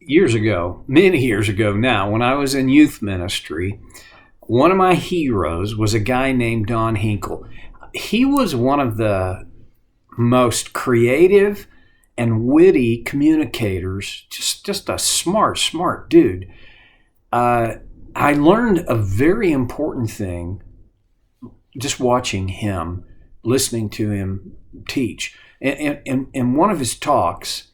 years ago, many years ago now, when I was in youth ministry, one of my heroes was a guy named Don Hinkle. He was one of the most creative and witty communicators, just a smart dude. I learned a very important thing just watching him, listening to him teach. In one of his talks,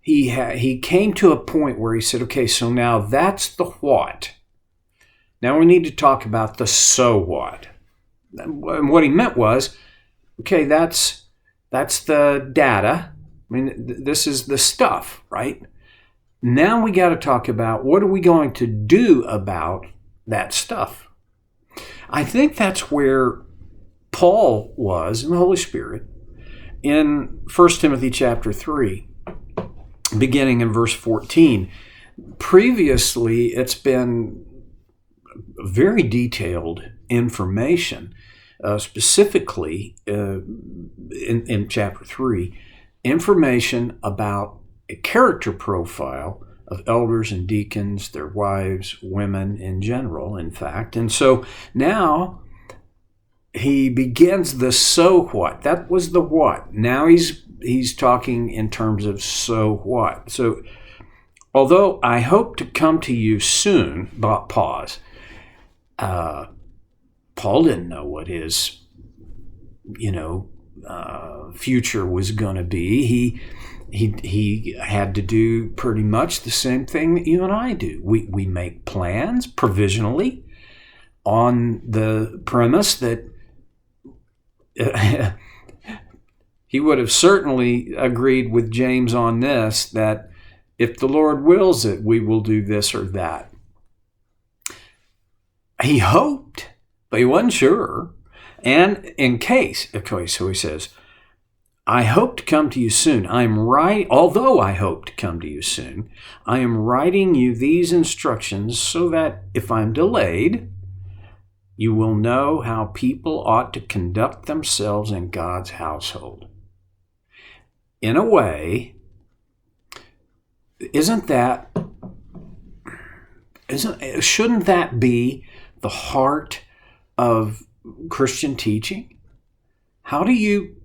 he came to a point where he said, okay, so now that's the what. Now we need to talk about the so what. And what he meant was, okay, that's the data. I mean, this is the stuff, right? Now we got to talk about what are we going to do about that stuff. I think that's where Paul was in the Holy Spirit in 1 Timothy chapter 3, beginning in verse 14. Previously, it's been very detailed information, specifically in chapter 3, information about a character profile of elders and deacons, their wives, women in general, in fact. And so now he begins the so what. That was the what. Now he's talking in terms of so what. So although I hope to come to you soon, pause. Paul didn't know what his, future was going to be. He had to do pretty much the same thing that you and I do. We make plans provisionally on the premise that he would have certainly agreed with James on this, that if the Lord wills it, we will do this or that. He hoped, but he wasn't sure. And in case, okay, so he says, I hope to come to you soon. Although I hope to come to you soon, I am writing you these instructions so that if I'm delayed, you will know how people ought to conduct themselves in God's household. In a way, shouldn't that be the heart of Christian teaching? How do you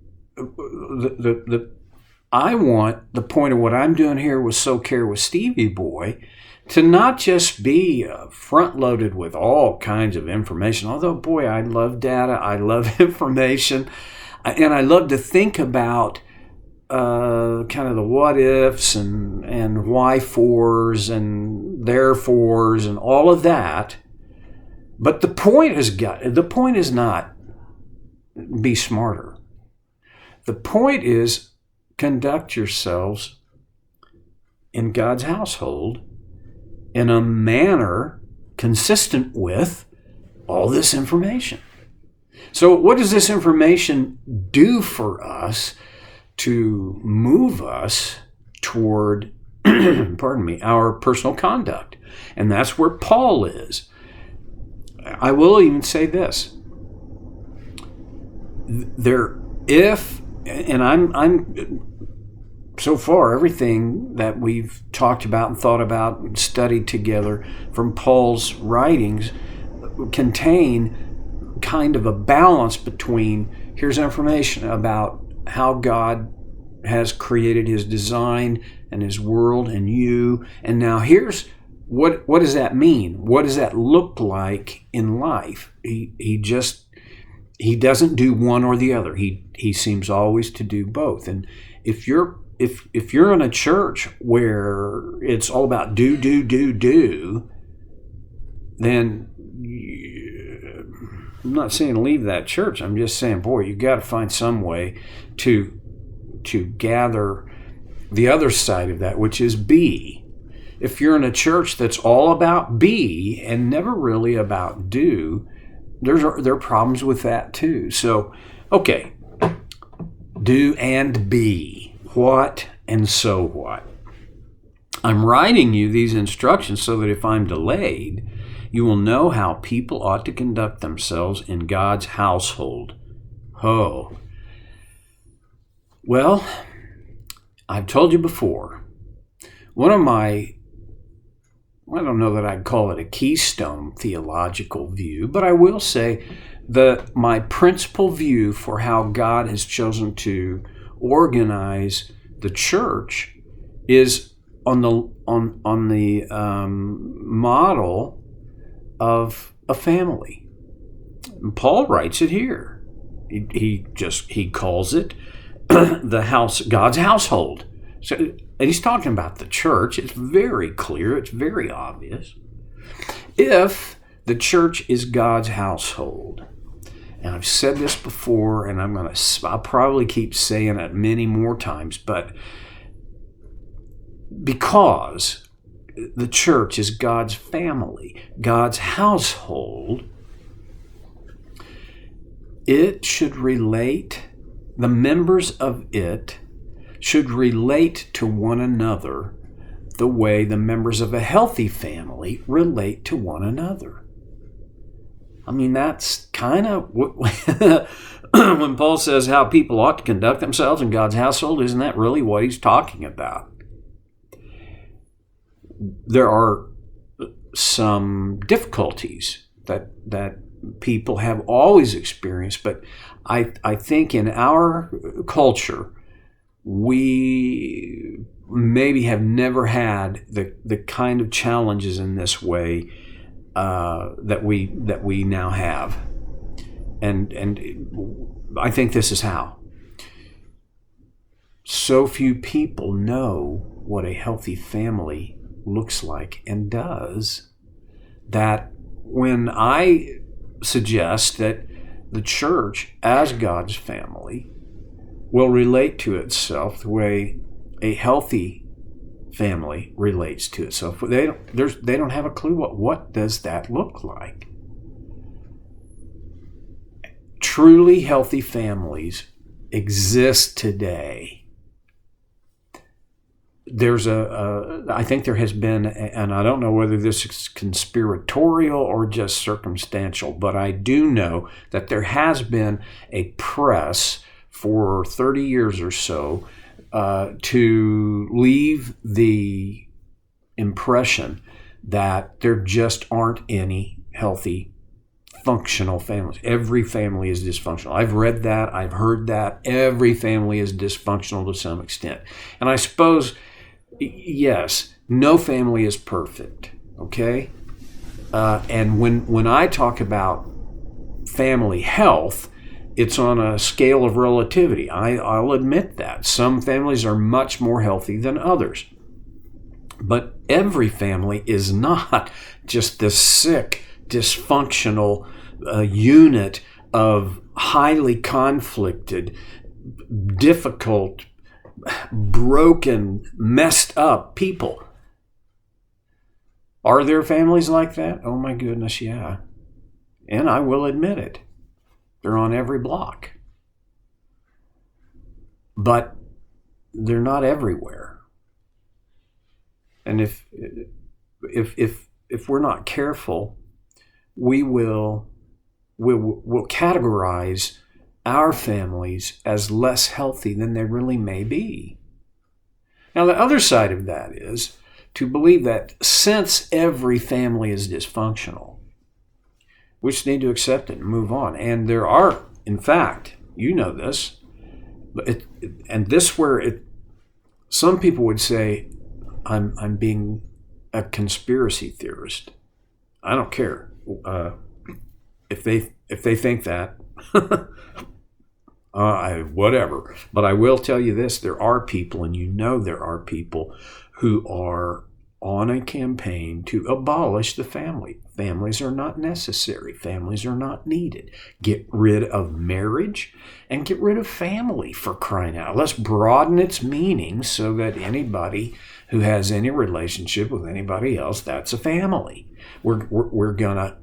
I want the point of what I'm doing here with So Care with Stevie Boy to not just be front loaded with all kinds of information. Although, boy, I love data, I love information, and I love to think about kind of the what ifs and why fors and therefores and all of that. But the point is not be smarter. The point is conduct yourselves in God's household in a manner consistent with all this information. So what does this information do for us to move us toward, our personal conduct? And that's where Paul is. I will even say this. I'm so far, everything that we've talked about and thought about and studied together from Paul's writings contain kind of a balance between here's information about how God has created his design and his world and you, and now here's what does that mean? What does that look like in life? He doesn't do one or the other. He seems always to do both. And if you're in a church where it's all about do, then I'm not saying leave that church. I'm just saying, boy, you got to find some way to gather the other side of that, which is be. If you're in a church that's all about be and never really about do, there are problems with that too. So, okay, do and be, what and so what. I'm writing you these instructions so that if I'm delayed, you will know how people ought to conduct themselves in God's household. Oh. Well, I've told you before, one of my I don't know that I'd call it a keystone theological view, but I will say that my principal view for how God has chosen to organize the church is on the model of a family. And Paul writes it here. He calls it the house, God's household. So, and he's talking about the church. It's very clear. It's very obvious. If the church is God's household, and I've said this before, and I'll probably keep saying it many more times, but because the church is God's family, God's household, it should relate, the members of it should relate to one another the way the members of a healthy family relate to one another. I mean, that's kind of when Paul says how people ought to conduct themselves in God's household, isn't that really what he's talking about? There are some difficulties that people have always experienced, but I think in our culture, we maybe have never had the kind of challenges in this way that we now have, and I think this is how. So few people know what a healthy family looks like and does, that when I suggest that the church as God's family will relate to itself the way a healthy family relates to itself, they don't have a clue what does that look like. Truly healthy families exist today. I think there has been, and I don't know whether this is conspiratorial or just circumstantial, but I do know that there has been a press for 30 years or so to leave the impression that there just aren't any healthy, functional families. Every family is dysfunctional. I've read that. I've heard that. Every family is dysfunctional to some extent. And I suppose, yes, no family is perfect, okay? And when I talk about family health, it's on a scale of relativity. I'll admit that. Some families are much more healthy than others. But every family is not just this sick, dysfunctional unit of highly conflicted, difficult, broken, messed up people. Are there families like that? Oh my goodness, yeah. And I will admit it. They're on every block. But they're not everywhere. And if we're not careful, we'll categorize our families as less healthy than they really may be. Now, the other side of that is to believe that since every family is dysfunctional, we just need to accept it and move on. And there are, in fact, you know this, some people would say, I'm being a conspiracy theorist. I don't care if they think that. Whatever. But I will tell you this: there are people, and you know there are people who are on a campaign to abolish the family. Families are not necessary. Families are not needed. Get rid of marriage and get rid of family, for crying out. Let's broaden its meaning so that anybody who has any relationship with anybody else, that's a family. We're gonna,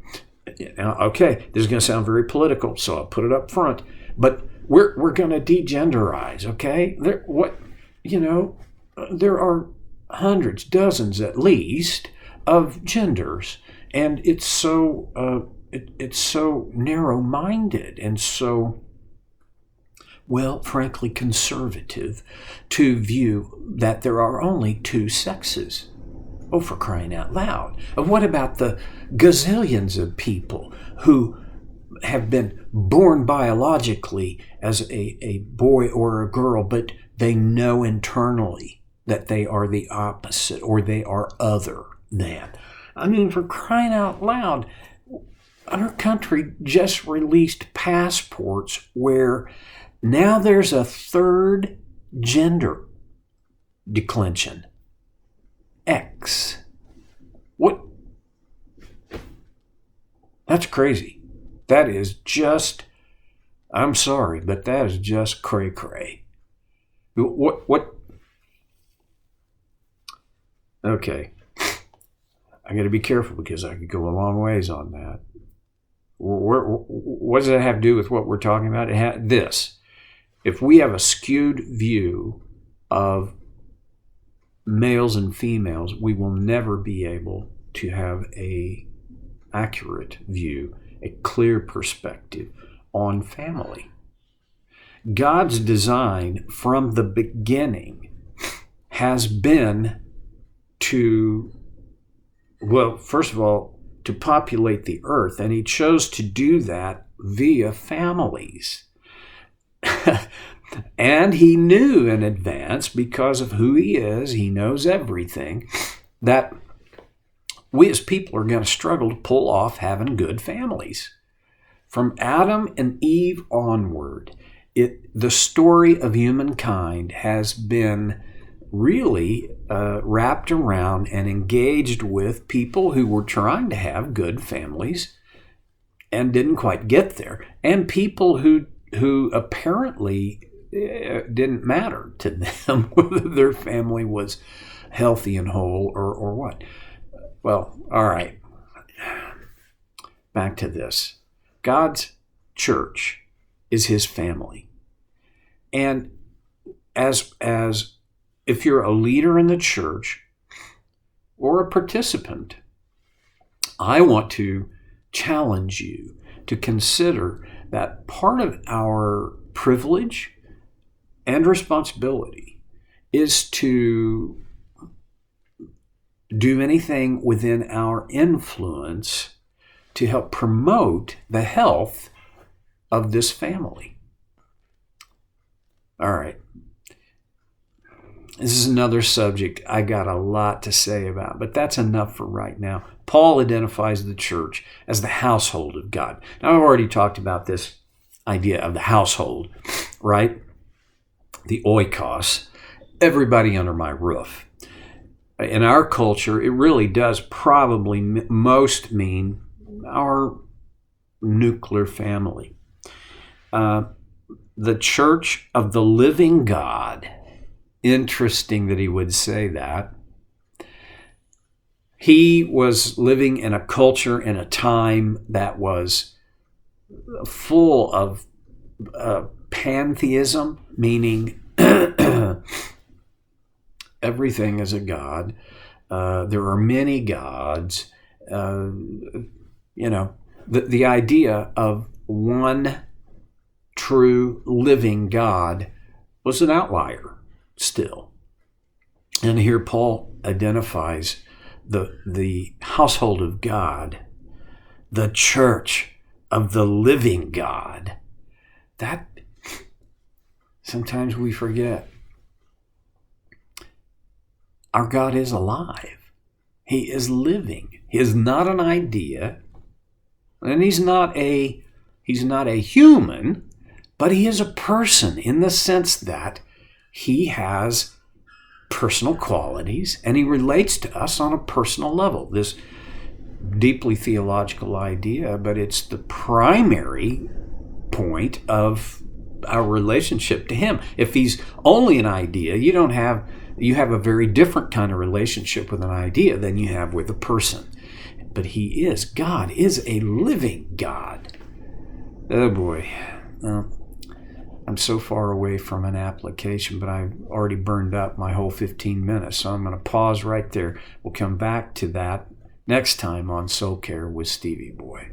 okay, this is gonna sound very political, so I'll put it up front, but we're gonna degenderize, okay? There are hundreds, dozens at least, of genders, and it's so narrow-minded and so, well, frankly, conservative to view that there are only two sexes. Oh, for crying out loud. What about the gazillions of people who have been born biologically as a boy or a girl, but they know internally that they are the opposite or they are other than? I mean, for crying out loud, our country just released passports where now there's a third gender declension. X. What? That's crazy. That is just, I'm sorry, but that is just cray-cray. What? Okay. I got to be careful because I could go a long ways on that. What does that have to do with what we're talking about? This. If we have a skewed view of males and females, we will never be able to have a accurate view, a clear perspective on family. God's design from the beginning has been to, well, first of all, to populate the earth, and he chose to do that via families. And he knew in advance, because of who he is, he knows everything, that we as people are going to struggle to pull off having good families. From Adam and Eve onward, the story of humankind has been really wrapped around and engaged with people who were trying to have good families and didn't quite get there, and people who apparently didn't matter to them whether their family was healthy and whole or what. Well, all right. Back to this. God's church is his family. And as if you're a leader in the church or a participant, I want to challenge you to consider that part of our privilege and responsibility is to do anything within our influence to help promote the health of this family. All right. This is another subject I got a lot to say about, but that's enough for right now. Paul identifies the church as the household of God. Now, I've already talked about this idea of the household, right? The oikos, everybody under my roof. In our culture, it really does probably most mean our nuclear family. The church of the living God. Interesting that he would say that. He was living in a culture, in a time that was full of pantheism, meaning everything is a god. There are many gods. The idea of one true living God was an outlier still. And here Paul identifies the household of God, the church of the living God. That sometimes we forget. Our God is alive. He is living. He is not an idea, and he's not a human, but he is a person in the sense that he has personal qualities and he relates to us on a personal level. This deeply theological idea, but it's the primary point of our relationship to him. If he's only an idea, you have a very different kind of relationship with an idea than you have with a person. But God is a living God. Oh boy. I'm so far away from an application, but I've already burned up my whole 15 minutes, so I'm going to pause right there. We'll come back to that next time on Soul Care with Stevie Boy.